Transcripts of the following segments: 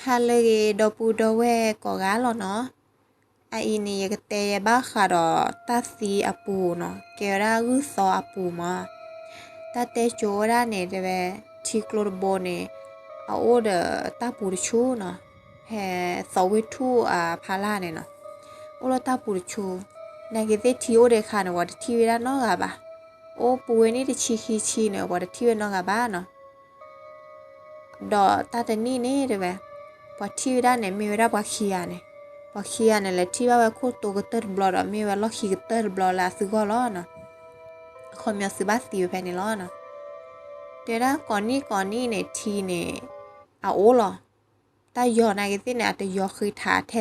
ฮัลโหลดอปูดอเวก็กาลเนาะไออีนี่ยกเตยบ้าขาดอตาซีอปูเนาะเกรากุซออปูมาตาเตโจราเนี่ยเดเวทิกโลโบเนี่ยเอาโอเดตาปูดชูเนาะแฮสวิทูพาลาเนี่ยเนาะโอโลตาปูดชูนายเกเตทิโอเดคาเนาะว่าทีวีด้านนอกอะบ้าโอปูนี่ดิชิคิชิเนาะว่าทีวีนอกอะบ้าเนาะดอตาเตนี่เนี่ยเดเวพอทีวีด้านเนี่ยมีเวลาบักเคียเนี่ยพอเคียเนี่ยแหละที่ว่าโคตรโตก็เติร์บลอดมีเวลาขี้ก็เติร์บลอดละซื้อก็ล้อเนาะคนมีซื้อบ้าสีไปในล้อเนาะเดี๋ยวนะก่อนนี้เนี่ยทีเนี่ยเอาโอ้หรอแต่ยอนายสิเนี่ยแต่ยอคือถาแ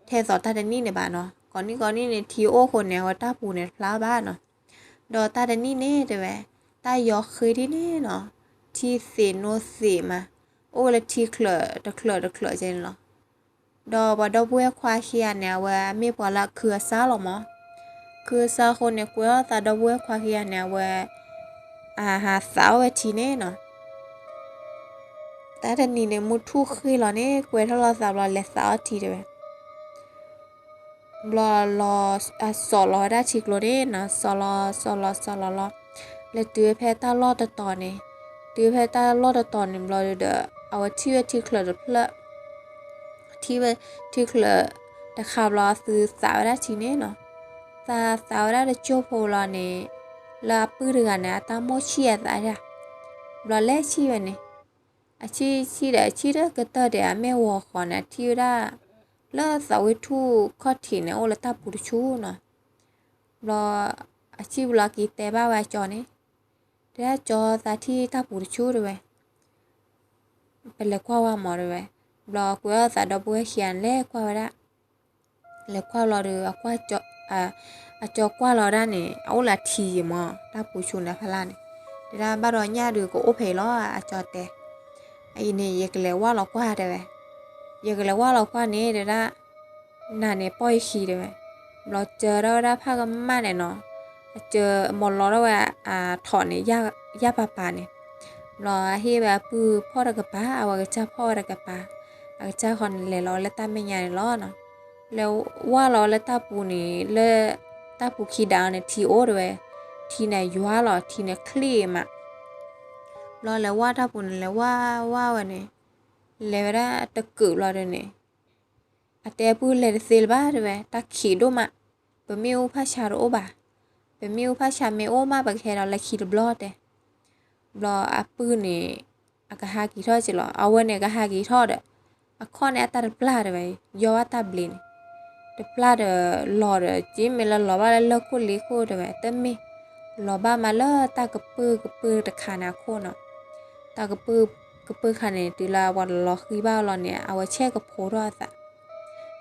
ทสอนตาเดนี่เนี่ยบ้านเนาะก่อนนี้เนี่ยทีโอคนเนี่ยว่าตาปูเนี่ยพลาบ้านเนาะดอตาเดนี่เนี่ยเดี๋ยวตายอคือที่นี่เนาะที่เซโนเซมาโอ้แล้วที่เคลอตะเคลอใจเนาะดอว่าดอบัวควาเคียเนี่ยว่ามีพอละคือซาหรอมอคือซาคนเนี่ยกูตาดอบัวควาเคียเนี่ยว่าหาสาวทีเนี่ยเนาะแต่ทันนี้เนี่ยมุดทุกคือเราเนี่ยกูถ้าเราสาวเราเลสาวทีเดียวรอสอรอได้ชิกโลเด้นะสอรอเลยตื้อแพ้ตาลอดตอนเนี่ยตื้อแพ้ตาลอดตอนเนี่ยเราเดอเอาที่เคลอเพลที่เคลอแต่ข่าวรอซื้อสาวได้ทีเนี่ยเนาะสาวได้โจโพลาเนี่ยลาปื้อกันเนี่ยตามโมเชียอะไรเราเล่ชีวันเนี่ยชีก็ต่อเดี๋ยวแม่วัวขอนะที่ได้แล้วสาวิทูข้อถิ่นเนี่ยโอละตาปุรชูเนาะรอชีวลากีแต่บ้าไว้จอนี่เดี๋ยวจอตาที่ตาปุรชูด้วยเป็นเล็กว่าหมอด้วยรอกูว่าสาดบัวเขียนเล็กว่าละเล็กว่าเราดูว่าจอจอกว่าเราได้เนี่ยเอาละทีมั้งตาปุรชูนะพลานเดี๋ยวบ้านเราเนี่ยดูก็โอเพล้อจอแต่ไอ้นี่อยากเลยว่าเรากว่าได้ไหมอยากเลยว่าเรากว่านี้เดี๋ยวนะน่าเนี่ยป้อยขี้ได้ไหมเราเจอแล้วได้ผ้ากันมาเนี่ยเนาะเจอหมดล้อแล้วว่าถอนเนี่ยยาปาเนี่ยรอที่แบบปื้อพ่อตะกับป้าเอาไว้จ้าพ่อตะกับป้าเอาจ้าคนเลยล้อแล้วตาไม่ใหญ่ล้อเนาะแล้วว่าล้อแล้วตาปูนี่เลยตาปูขี้ดาวเนี่ยทีโอด้วยทีเนี่ยยัวหรอทีเนี่ยคลีมอะรอแล้วว่าตาปูนี่แล้วว่าวันนี้แล้วได้ตะกือรอเดี๋ยวนี้แต่ปูเลยเซลบ้าด้วยตาขี้ดูมาเป็นมิวพาชาโรบ้าเป็นมิวพาชาเมโอมาแบบแค่เราละขี้บลอดเลยบลอปืนนี่ก็หากี่ทอดจิหรอเอาวันเนี่ยก็หากี่ทอดข้อนี้ตาปลาด้วยยอตาบลินปลาหลอดจิ้มเมลหลอบ้าแล้วเลิกคุลิโคด้วยแต่ไม่หลอบ้ามาเลิกตากระปือตะขานาโคเนาะตากระปือขาเนี่ยตีลาวันหลอคือบ้าหลอเนี่ยเอาไว้แช่กับโพดซะ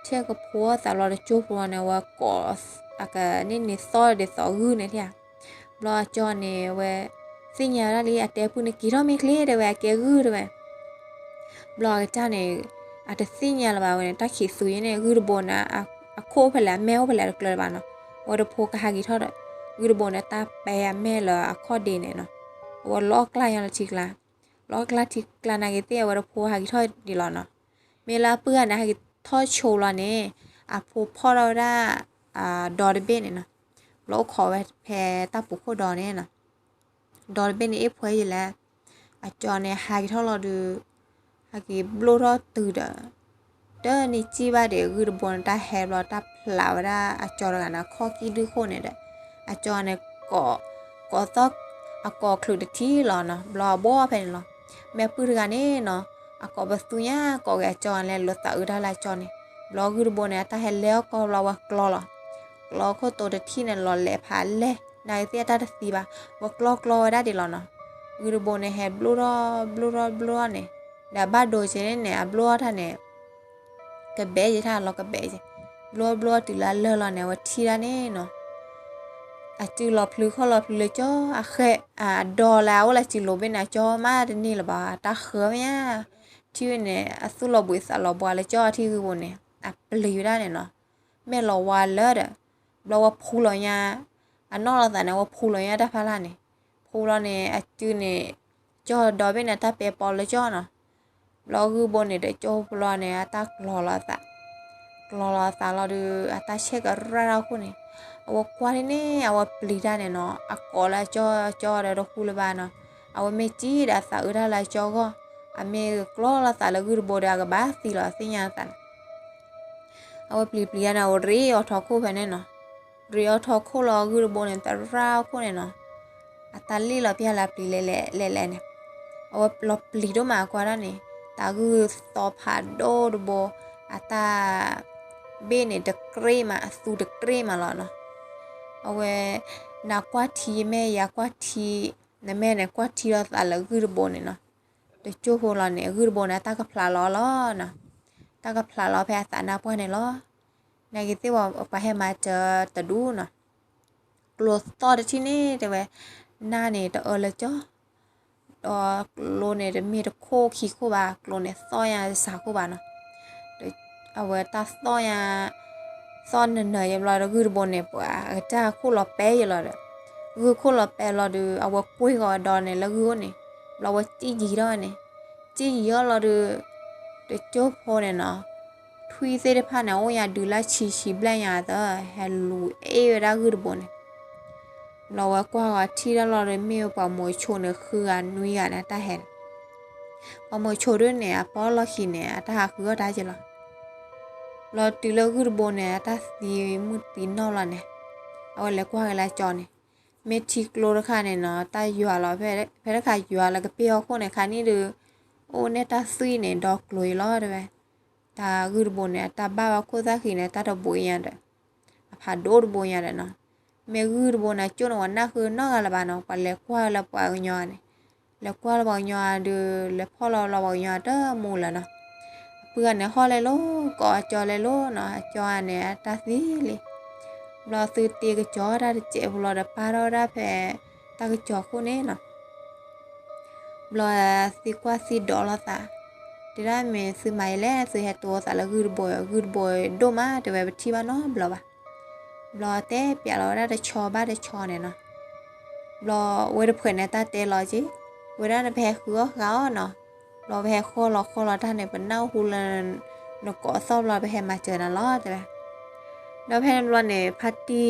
แช่กับโพสะหลอดจูบวันเนี่ยว่าก่อก็นี่ซอยเดซอกือเนี่ยที่รอจอเนี่ยว่าสิ่งอย่างนี้แต่พูดในกี่รอบไม่เคลียร์ด้วยแกกือด้วยบล็อกจ้าเนี่ยแต่สิ่งอย่างละบ้างเนี่ยตาขีดสุยเนี่ยกือบนนะโคไปแล้วแมวไปแล้วเกลือบ้านเนาะว่าเราโพกหากี่ทอดกือบนนะตาแปรแม่เลยข้อเดเนี่ยเนาะว่าล้อกลายอย่างละชิกละล้อกลายชิกลานาเกเตียว่าเราโพหากี่ทอดดีหรอเนาะเมลาเปื้อนนะหากี่ทอดโชว์ละเนี่ยโพพ่อเราได้ดอร์เบนเนี่ยเนาะเราขอไว้แพรตาปุโคดอเนี่ยเนาะดอร์เบนเนี่ยเอฟไว้อยู่แล้วจอเนี่ยหากี่ทอดเราดูหากี่บลูรอตื่นเด้อนี่จีบ้าเดี๋ยวคือบนตาแฮร์รอตาพลาวได้จอกันนะข้อกี้ดูโคเนี่ยเด้อจอเนี่ยก่อตอกก่อคลุดที่หรอเนาะบลอบ่เพนหรอแม่ปืนกันเนี่ยเนาะก่อบัสตุยาก่อแกจอนแล้วรถตาอุดาลาจอเนี่ยบลอคือบนเนี่ยตาแฮแล้วก็เราว่ากลอหรอกลอโคโตเดที่เนี่ยหลอแหล่ผ่านเลยนายเสียตาสีบ้าว่ากลอได้ดิหรอเนาะคือบนเนี่ยแฮบลูรอเนี่ยเดี๋ยวบ้าโดยเช่นเนี่ยบลูท่านเนี่ยก็เบจท่านเราก็เบจบลัวติลาเลอเนี่ยว่าที่ละเนี่ยเนาะจือรอพลือเขารอพลือเลยจ้อเคดอแล้วละจิโลเป็นจ้อมาเดนี่ละบ่าตาเขอเนี่ยที่เนี่ยสุรบุษรอบัวเลยจ้อที่คือบนเนี่ยปลือได้เนี่ยเนาะแม่รอวันเลอเด้อเราว่าพูลอยนอกเราแต่เนี่ยว่าพูลอยได้พลาเนี่ยพูลเนี่ยจือเนี่ยจ้อดอเป็นตาเปปอลเลยจ้อเนาะ lo gu bon ne de cho lo ne ata lo la sa lo de ata che ga ra ko ne awa kwa ne awa plida ne no akola cho de ro ku le ba no awa me chi da sa ura la cho go a me klo la sa la gu bo da ga ba si la si nya sa awa pli na o ri o tho ko phe ne no ri o tho ko lo gu bo ne ta ra ko ne no ata li lo pia la pli le ne awa lo pli do ma kwa da ne ta gu so pha do bo ata bene de crema su de crema lo no awe na kwa ti me ya kwa ti na me ne kwa ti lo sa la gu bo ne no de cho ho lo ne gu bo na ta ka pla lo no ta ka pla lo phe sa na po ne lo na ki te wa pa he ma cha ta du no lo to de chi ne de we na ne de le cho lo ne de mi de ko ki ko ba lo ne so ya sa ko ba no de awe ta so ya son ne yem lo gu bo ne pa ta ko lo pe ye lo de gu ko lo pe lo de awe ko go do ne la gu ne lo wa chi ji do ne chi yo lo de cho po ne no thui se de pha na o ya du la chi blan ya da hello e ra gu bo ne lo wa kwa ga thi da lo de mi pa mo cho ne khu ga nui ga na ta he pa mo cho de ne a po lo khi ne ta ha khu da ji lo lo ti lo gu bo ne ta si mu ti no la ne aw le kwa ga la cho ne me thi klo ra kha ne no ta ywa lo phe ra kha ywa la ka pe ko ne kha ni de o ne ta sui ne do klo lo de ta gu bo ne ta ba ko da khi ne ta do bo ya de pha do bo ya de no me gu bo na cho no na khu no ga la ba no pa le kwa la pa nyo ne le kwa la ba nyo de le pho la ba nyo de mu la no เพื่อนเนี่ยข้อเลยโลก็จอเลยโลเนาะจอเนี่ยตาสิเลยรอซื้อตีก็จอได้เจ็บรอได้ปาเราได้แพ้ตาก็จอคู่นี้เนาะรอสิกว่า$10ตาที่ได้เมซื้อไม่แล้วซื้อให้ตัวสารกูดบอยโดมาแต่แบบที่บ้านเนาะบลอบ่รอแต่เปียเราได้ชอบ้าได้ชอเนี่ยเนาะรอเวลาเพื่อนเนี่ยตาเตะรอจิเวลาแพ้คือเขาเนาะเราไปให้ข้อเราท่านเนี่ยเป็นเน่าหูเลยเราก็ซ่อมเราไปให้มาเจอนะรอดใช่ไหมเราแพ้เราเนี่ยพาร์ตี้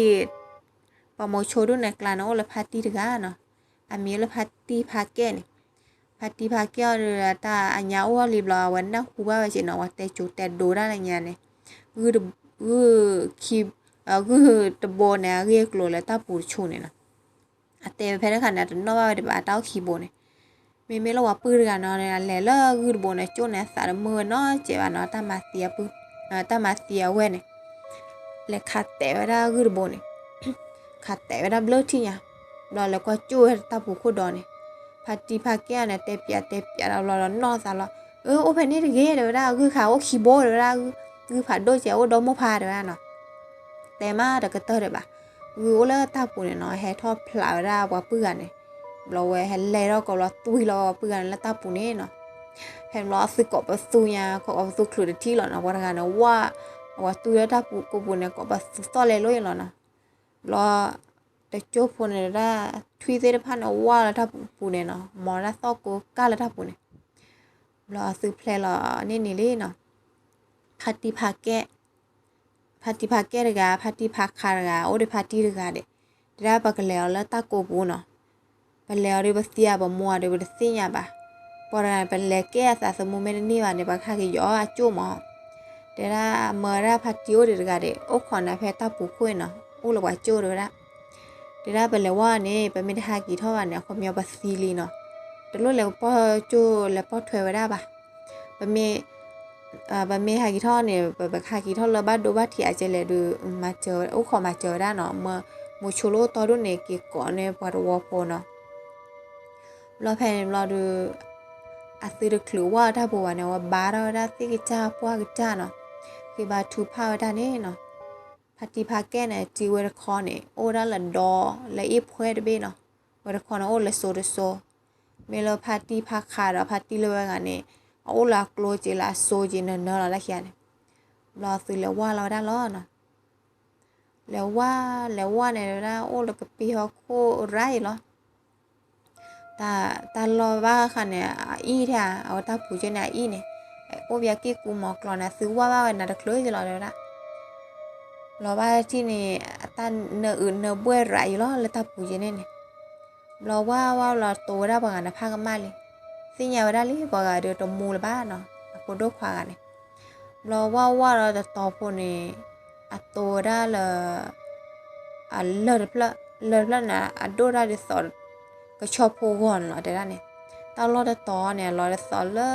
ปอมโชดูในกลางโอ้แล้วพาร์ตี้ถึงอ่ะเนาะอันนี้แล้วพาร์ตี้พาเกนพาร์ตี้พาเกนเราแต่อันยาวรีบเราวันนั้นคูบ้าไปเจอเนาะว่าแต่จุดแต่ดูได้อะไรเงี้ยเนี่ยคีบตะโบเนี่ยเรียกโลแล้วตาปูชูเนี่ยนะแต่แพ้ในขณะนั้นเราว่าเดี๋ยวตาคีโบเนี่ยme lo wa pu ga no le lo gu bo ne cho ne sa mo no che ba no ta ma sia pu ta ma sia we ne le kha te ra gu bo ne kha te ra blo ti nya lo le kwa chu ta pu ko do ne pha ti pha ke ne te pya lo no sa lo o phe ni de ge de ra gu kha o ki bo de ra gu pha do che o do mo pha de ra no te ma de ka to de ba gu o la ta pu ne no he tho phla ra wa pu ga neเราเว้เห็นเลยเราก็เราตุยเราเพื่อนแล้วตาปูนี่เนาะเห็นเราซื้อกบสูยาก็เอาสูคลุดที่หรอนะว่าทางนั้นว่าตุยแล้วตาปูกบุเนี่ยก็แบบต่อเลยเลยหรอนะเราแต่โจ้ปูเนี่ยได้ทวีเซอร์พันเอาว่าแล้วตาปูเนี่ยเนาะมอแล้วต่อกูก้าแล้วตาปูเนี่ยเราซื้อเพลย์เรานี่เลยเนาะพัตติพาแกะเลยกะพัตติพาคาร์กะโอ้เดพัตติเลยกะเด็ดได้ปากแล้วตาโกปูเนาะไปแล้วเดี๋ยวเสียบ่มัวเดี๋ยวเสียบ่ปอระไปแล้วแก้สะสมไม่ได้นี่ว่าเนี่ยบ่ค่ากี่ยอจู่หมอเดี๋ยวละเมื่อละพัดจิ้วเดี๋ยวกะเด้โอ้ขอนะแพ้ตาปูคุยเนาะโอ้ละว่าจู่เดี๋ยวละไปแล้วว่านี่ไปไม่ได้หากี่เท่าวันเนี่ยเขามีบ่ซีลีเนาะเดี๋ยวแล้วพอจู่แล้วพอถวยไว้ได้บ่บะมีหากี่ท่อเนี่ยไปหากี่ท่อแล้วบ้านดูบ้านที่อาจจะเลยดูมาเจอโอ้ขอมาเจอได้เนาะเมื่อโมชูโลตอรุ่นเนี่ยกี่ก่อนเนี่ยปอดวอโปเนาะเราแพนเราดูอาศัยดูคลือว่าถ้าบัวเนี่ยว่าบาร์เราได้ที่กิจาพวกกิจาเนาะคือบาทูพาวได้เนี่ยเนาะพัติพาแกเนี่ยจีเวรคอนเนี่ยโอ้ได้ละดอละอีพวยได้เบ้เนาะเวรคอนโอ้ละโซเมลพัติพาคาร์พัติเลวกันเนี่ยโอ้ละโกลจิละโซจินเนอร์ละเขียนเราซื้อแล้วว่าเราได้ล้อเนาะแล้วว่าเนี่ยได้โอ้ละกะปีฮอโคไรเหรอต ta lo ba kha ne i tha au ta pu che na i ne o bia ki ku mo klo na su wa na da klo ji lo da lo ba chi ne ta ne bue ra i lo le ta pu che ne lo wa lo to da ba na pha ka ma le si nya da li ba ga de to mu le ba no ko do khwa ga ne lo wa lo da to po ne a to da le a le na a do da de soก็ชอบพูก่อนเหรอเดี๋ยวนี้ตอนเราจะต่อเนี่ยเราจะสอนเลย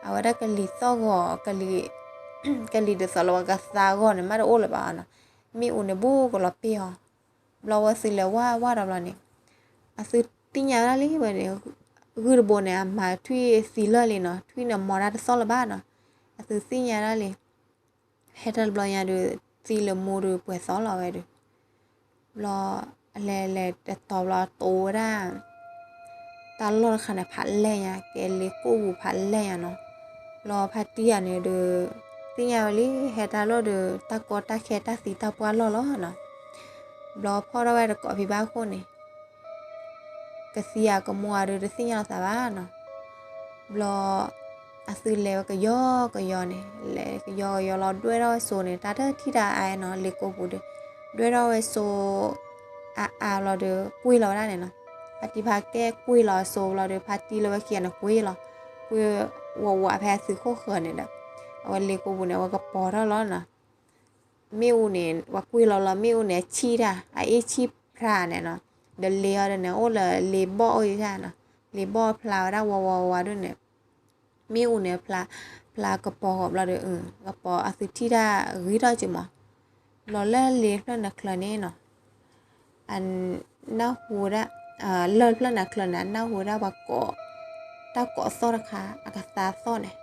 เอาไว้ได้กันลีซ่อก่อกันลีกันลีเดี๋ยวสอนเราก็ซาก่อนเนี่ยไม่ได้โอ้เลยบ้านะมีอุ่นในบูก็เราเปียเราว่าสิแล้วว่าเราเนี่ยอาศัยติญญาละลิแบบนี้คือระบบเนี่ยมาที่สิเลเลยเนาะที่เนี่ยมอได้สอนละบ้านเนาะอาศัยติญญาละเลยให้เราบล็อกยาดูสิเลมูดูเปิดสอนเราไว้ดูเราอะไรแต่ตอบเราโตได้ตลอดขนาดพันแรงอะแกเล็กกูพันแรงเนาะรอพัดเตี้ยเนี่ยเด้อที่ยาวลิเฮตาโลเด้อตะกอตะแคตะสีตะปัวล้อเนาะรอพ่อเราไว้ตะกอพี่บ้าคนนี่กะเสียกะมัวเด้อสิญญาสาบ้าเนาะรออาซื้อแล้วก็ย่อเนี่ยแลก็ย่อรอด้วยเราโซเนี่ยตาเด้อที่ดาไอเนาะเล็กกูปูเด้อด้วยเราโซเราเด้อปุ้ยเราได้เนี่ยเนาะปฏิภาแก้กุยรอโซเราเดพาตีเราเขียนกุยรอกุยวัวแพ้ซื้อโคเขินเนี่ยเอาวันเล็กกูเนี่ยว่ากระปอเท่าร้อนนะมิวเนี่ยว่ากุยเรามิวเนี่ยชีดาไอชีพระเนี่ยเนาะเดลียเนี่ยโอ้เลยเลบออีใช่เนาะเลบอพลาวได้วัวด้วยเนี่ยมิวเนี่ยพลากระปอเราเดกระปออาศิที่ได้วิได้จิ๋มเราเล่นเลี้ยงนั่นนะคลานี่เนาะอันน่าหูได้เลิศแล้วนะคลนั้นน่าหัวเราว่าเกาะตาเกาะซ้อนะคะอากาศซ้อเนี่ย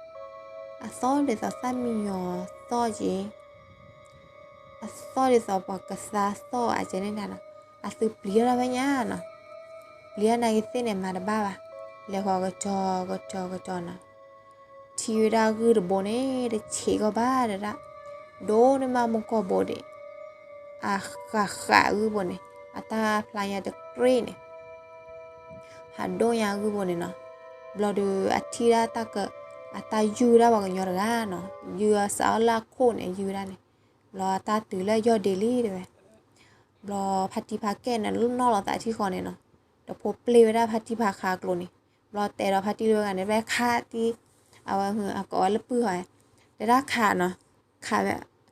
ซ้อเดี๋ยวซ้อมีหยอซ้อจีซ้อเดี๋ยวซ้อปากกาซ้ออาจจะเนี่ยนะซื้อเปลี่ยนอะไรเงี้ยนะเปลี่ยนในเส้นเนี่ยมาได้บ้าแล้วก็จอนะทีวีดาคือระบบเนี่ยเด็กเชี่ยก็บ้าเด้อโดนมามุกก็บดขาบนเนี่ยตาพลายจะเกรเนี่ยหาโดนยาคือบ่เนี่ยเนาะบลอดูอาทิตย์ตากตายูได้ว่ากันยอร์กาเนาะยูสาวลาโคเนี่ยยูได้เนี่ยบลอตาตื่นแล้วยอดเดลี่ด้วยบลอพัติภาแก่เนี่ยรุ่นนอกเราตาที่คอเนี่ยเนาะเดี๋ยวพบเปลวได้พัติภาคากลนี่บลอแต่เราพัติเรื่องกันเนี่ยแม่ค่าที่เอาก่อนแล้วปื้อหอยแต่ถ้าขาเนาะ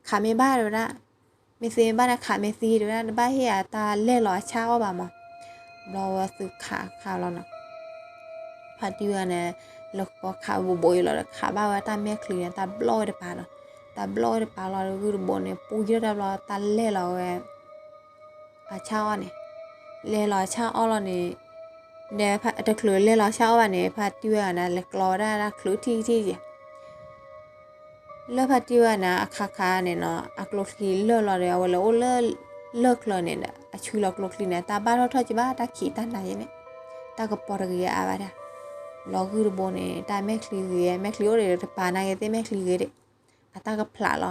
ขาไม่บ้าเลยนะไม่ซีบ้านนะขาไม่ซีด้วยนะบ้าเฮียตาเล่หล่อเช้าบ่ามเราซื้อขาเราเนาะพอดีว่าเนี่ยเราก็ขาบ่อยเราขาบ้าว่าตาแม่คลีนตาบลอยเดปาเนาะตาบลอยเดปาเราคือบนเนี่ยปูเยอะเราตาเล่เราเช้าเนี่ยเล่เราเช้าเราเนี่ยเดี๋ยวจะคลือเล่เราเช้าวันเนี่ยพอดีว่าเนี่ยเล็กรอได้ละคลือที่จีเลิกพอดีว่านะขาเนี่ยเนาะอักลคีเลิกเราเลยเอาแล้วเลิกเลยเนี่ยช่วยเรากลคีเนี่ยตาบ้าเราทอดจีบ้าตาขี้ตาไหนเนี่ยตากระปอร์เกียอะไรเราคือบนเนี่ยตาแม่คลีเกียแม่คลีโอเดอร์ปานาเกตแม่คลีเกตตากระพลาเรา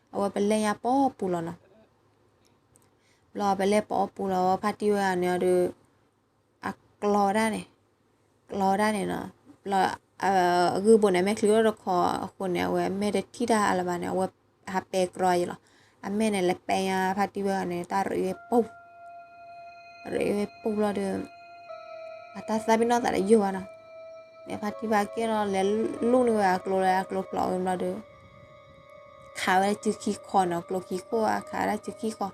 เอาไปเล่นยาป้อปูเราเนาะเราไปเล่นป้อปูเราพอดีว่าเนี่ยดูอักลอได้เนี่ยเนาะเราคือบนเนี่ยแม่คลีโอเราขอคนเนี่ยว่าแม่ได้ที่ได้อะไรบ้างเนี่ยว่าฮับเปกรอยหรอแม่เนี่ยเล็บไปยาพอดีว่าเนี่ยตาเรียบปุ๊บเราเดิมตาซาบินอตอะไรอยู่นะเนี่ยพอดีว่าแกเราเลี้ยลูกนี่ว่าโกลปลอกเราเดิมขาได้จืดขี้คอเนาะโกลขี้คอขาได้จืดขี้คอ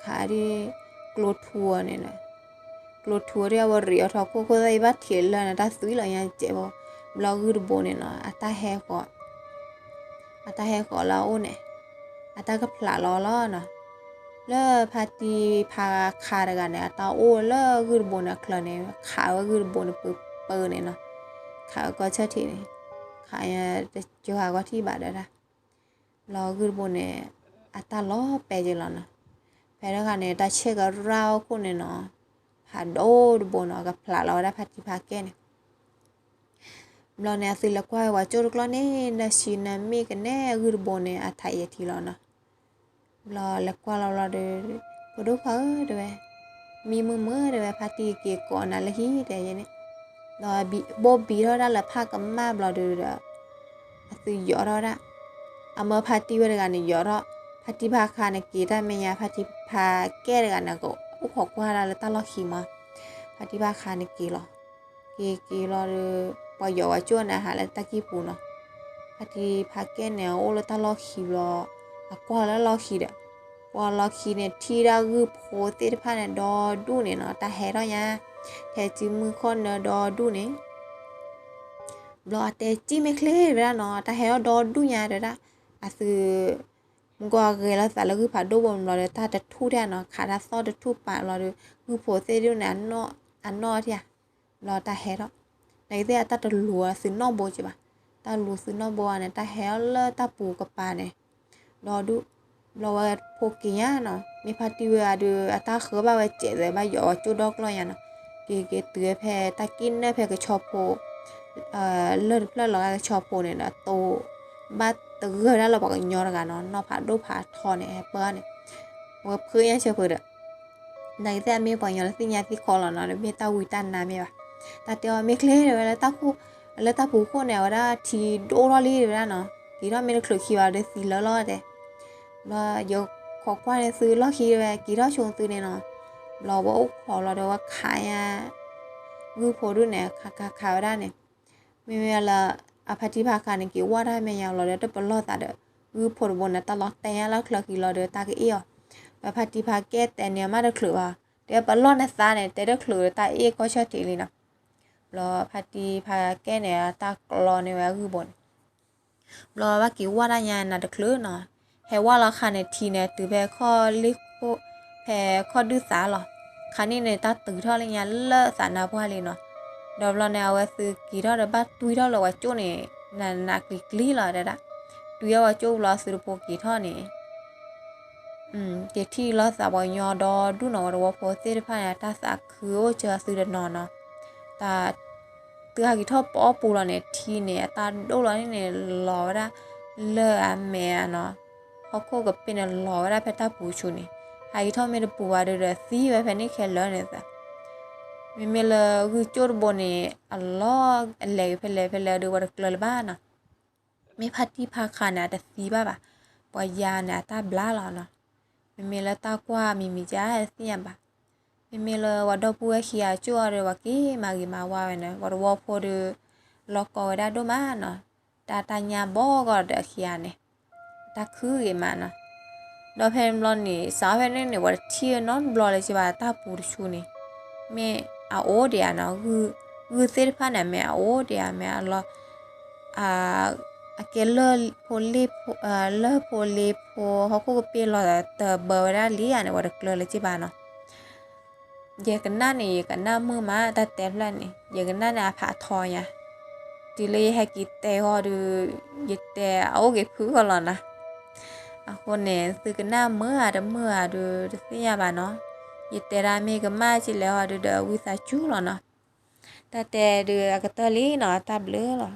ขาที่โกลทัวเนี่ยนะโกลทัวเรียกว่าเรียวทอโคได้บ้าเถียนเลยนะตาซื้อเรายังเจ็บเราคือโบเนี่ยเนาะตาแหกก่อนเราเนี่ยตาก็พลาล้อเนาะแล้วพาตีพาคาร์กันเนี่ยตาโอ้แล้วคือบนคลาเนี่ยขาก็คือบนเปิดเนี่ยเนาะขาก็เชื่อทีเนี่ยขาจะจูหาก็ที่บาดได้ละเราคือบนเนี่ยตาล้อไปจริงแล้วนะไปแล้วกันเนี่ยตาเชื่อกับเราคนเนี่ยเนาะพาโดบนเนาะกับพลาเราได้พาตีพาแก่เนี่ยเราเนี่ยสิละกว่าโจรกล้อเนี่ยนาชินามีกันแน่คือบนเนี่ยไทยทีเราเนาะเราละกว่าเราเดพอดูเขาด้วยมีมือด้วยพาตีเกี่ยก่อนนั่นละฮีแต่ยังเนี่ย đó bị bố bị đó là pha cầm ma bò được đó từ gió đó đó mà party về cái này gió đó party pha khá này kia ra mấy nhà party pha kẻ cái này có úp học qua là ta lo khi mà party pha khá này kia lo bây giờ ở chỗ này hà là ta kia phụ nó party pha kẻ này ô là ta lo khi lo qua là lo khi đó qua lo khi này thì ra cứ phô tết pha này đo đu này nó ta hè đó nha thế chứ mưa con nó đo đu này lo tết chỉ mấy cái ra nó ta hè đo đu nhà rồi đó sự qua cái là sao là cứ phải đu bồn rồi ta đặt thu ra nó khá là so đặt thu bạn rồi cứ phô tết điều này ăn no thì lo ta hè đó này thì ta đặt lúa xứ no bò chứ bà ta lúa xứ no bò này ta hè là ta bùกับปลาnày lo đu lo phô kia nóมีพาติว่าดูตาคือว่าเจ็ดเลยว่าหยอจุดอกเลยนะเกตือแพตากินเนี่ยแพก็ชอบโพเลิศเพื่อเราก็ชอบโพเนี่ยนะโตบ้าตือแล้วเราบอกกันยอกันเนาะนอผาดูผาทอเนี่ยแฮปเปอร์เนี่ยว่าเพื่อนเชื่อเพื่อนในแต่มีปอยอสิญญาที่คอเราเนาะมีตาวิตันนะมีว่ะตาเตียวมีเคลื่อนแล้วตาคู่แล้วตาผู้คู่เนี่ยว่าทีโดรอลี่เลยเนาะทีเราไม่ได้คลุกคีว่าได้สีล้อเด้แล้วยกขอความซื้อล้อคีไปกี่ล้อชงซื้อเนี่ยเนาะเราว่าขอเราเดี๋ยวว่าขายงูโพดูเนี่ยขายได้เนี่ยมีเวลาอภัทิภาคาเนี่ยกี่ว่าได้ไหมยังเราเดี๋ยวจะเป็นล้อตาเด้องูโพดบนเนี่ยตลอดแต่แล้วคลอกี่เราเดี๋ยวตาก็เอี้ยวอภัทิภาแก้แต่เนี่ยมาได้คลือว่าเดี๋ยวเป็นล้อในซาเนี่ยแต่ได้คลือตาเอี้ยก็ชอบทีเลยนะเราอภัทิภาแก้เนี่ยตากลอเนี่ยว่าคือบนเราว่ากี่ว่าได้ยังน่ะได้คลือเนาะให้ว่าราคาในทีเนี่ยตือแพ้ข้อลิโกแพ้ข้อดื้อสาหรอคันนี้ในตาตือเท่าไรเงี้ยเลอะสานาพวกเลยเนาะเดี๋ยวเราเนี่ยว่าซื้อกี่เท่าเดี๋ยวบ้าตุยเท่าเราว่าโจ้เนี่ยนักกลีหรอเด้อตุยว่าโจ้เราซื้อโปกี่เท่านี่เดี๋ยวที่เราสาวยอดอดูเนาะว่าพอเสร็จภายในตาสักคือว่าจะซื้อเดินนอนเนาะตาตือหากี่เท่าป้อปูเราเนี่ยทีเนี่ยตาโดเราเนี่ยรอได้เลอะแม่เนาะเขาโคกับเป็นหล่อได้เพชรตาปูชุนี่หายท่อไม่ได้ปูว่าเดือดซีไว้เพนนี่แค่แล้วเนี่ยจ้ะไม่เลยคือโจทย์บนเนี่ยอัลลอฮ์อะไรเพลดูว่าเกลือบ้านเนาะไม่พัดที่พาคานะแต่ซีบ้าป่ะปอยาเนี่ยตาบลาหรอเนาะไม่เลยตากว่ามีจ้าเสียบ่ะไม่เลยว่าดอกบัวเขียจั่วเลยว่ากี้มาว่าเนี่ยว่าพอดูล็อกก็ได้ดูมาเนาะตาญาบ่ก็เดือดเขียเนี่ยตาคือไงมันนะดอเพมลอนนี่สาวเพนนี่ว่าเที่ยนอนบลอเลยจีบาตาปูชูนี่แม่อาโอเดียนะคือเสร็จพันเนี่ยแม่อาโอเดียแม่ละเกลเลอร์โพลีเลอร์โพลีโพเขาก็เปลี่ยนละแต่เบอร์ได้เลียเนี่ยว่าเกลือเลยจีบาเนาะเยกันหน้านี่กันหน้ามือมาแต่เต็มแล้วนี่เยกันหน้าเนี่ยผ่าทอยเนี่ยทีเลยให้กินแต่ก็ดูยึดแต่เอาเก็บพื้นก่อนนะคนเนี่ยซื้อกันหน้าเมื่อดูเสียบ้านเนาะยึดแต่รามีก็มาชิแล้วดูวิสาจุหรอเนาะแต่ดูอากาศลีเนาะตาเบลอหรอ